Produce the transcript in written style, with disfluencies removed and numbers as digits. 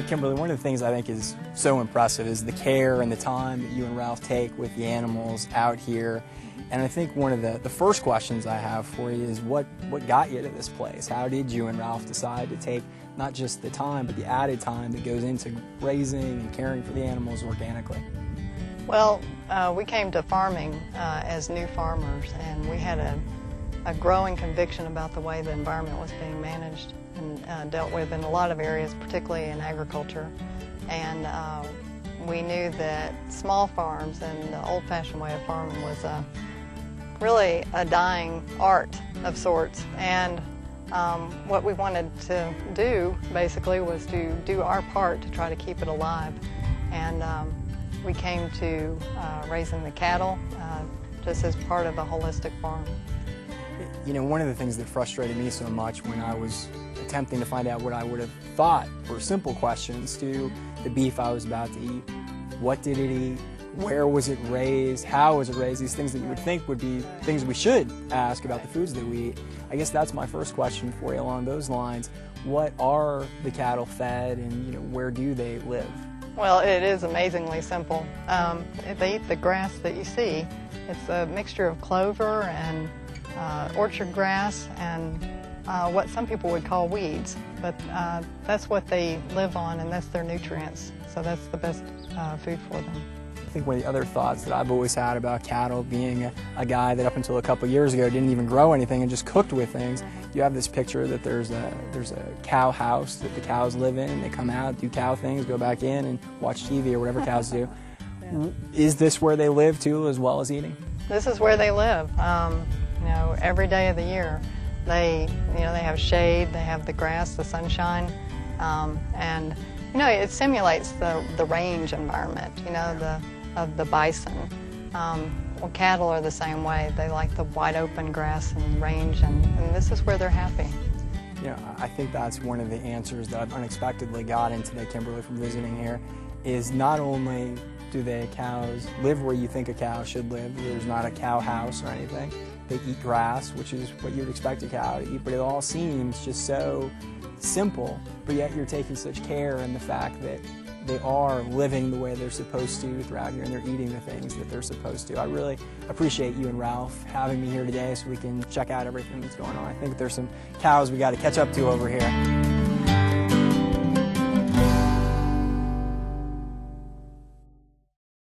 Kimberly, one of the things I think is so impressive is the care and the time that you and Ralph take with the animals out here. And I think one of the first questions I have for you is what got you to this place? How did you and Ralph decide to take not just the time, but the added time that goes into raising and caring for the animals organically? Well, we came to farming as new farmers, and we had a growing conviction about the way the environment was being managed and dealt with in a lot of areas, particularly in agriculture. And we knew that small farms and the old-fashioned way of farming was really a dying art of sorts. And what we wanted to do, basically, was to do our part to try to keep it alive. And we came to raising the cattle just as part of a holistic farm. You know, one of the things that frustrated me so much when I was attempting to find out what I would have thought were simple questions to the beef I was about to eat. What did it eat? Where was it raised? How was it raised? These things that you would think would be things we should ask about the foods that we eat. I guess that's my first question for you along those lines. What are the cattle fed, and where do they live? Well, it is amazingly simple. They eat the grass that you see. It's a mixture of clover and orchard grass and what some people would call weeds, but that's what they live on, and that's their nutrients, so that's the best food for them. I think one of the other thoughts that I've always had about cattle, being a guy that up until a couple years ago didn't even grow anything and just cooked with things, you have this picture that there's a cow house that the cows live in, and they come out, do cow things, go back in and watch TV or whatever cows do. Yeah. Is this where they live too, as well as eating? This is where they live. Every day of the year. They have shade, they have the grass, the sunshine, and it simulates the range environment, of the bison. Well, cattle are the same way. They like the wide open grass and range, and this is where they're happy. I think that's one of the answers that I've unexpectedly got in today, Kimberly, from visiting here, is not only do the cows live where you think a cow should live, there's not a cow house or anything. They eat grass, which is what you would expect a cow to eat, but it all seems just so simple, but yet you're taking such care in the fact that they are living the way they're supposed to throughout here, and they're eating the things that they're supposed to. I really appreciate you and Ralph having me here today so we can check out everything that's going on. I think there's some cows we got to catch up to over here.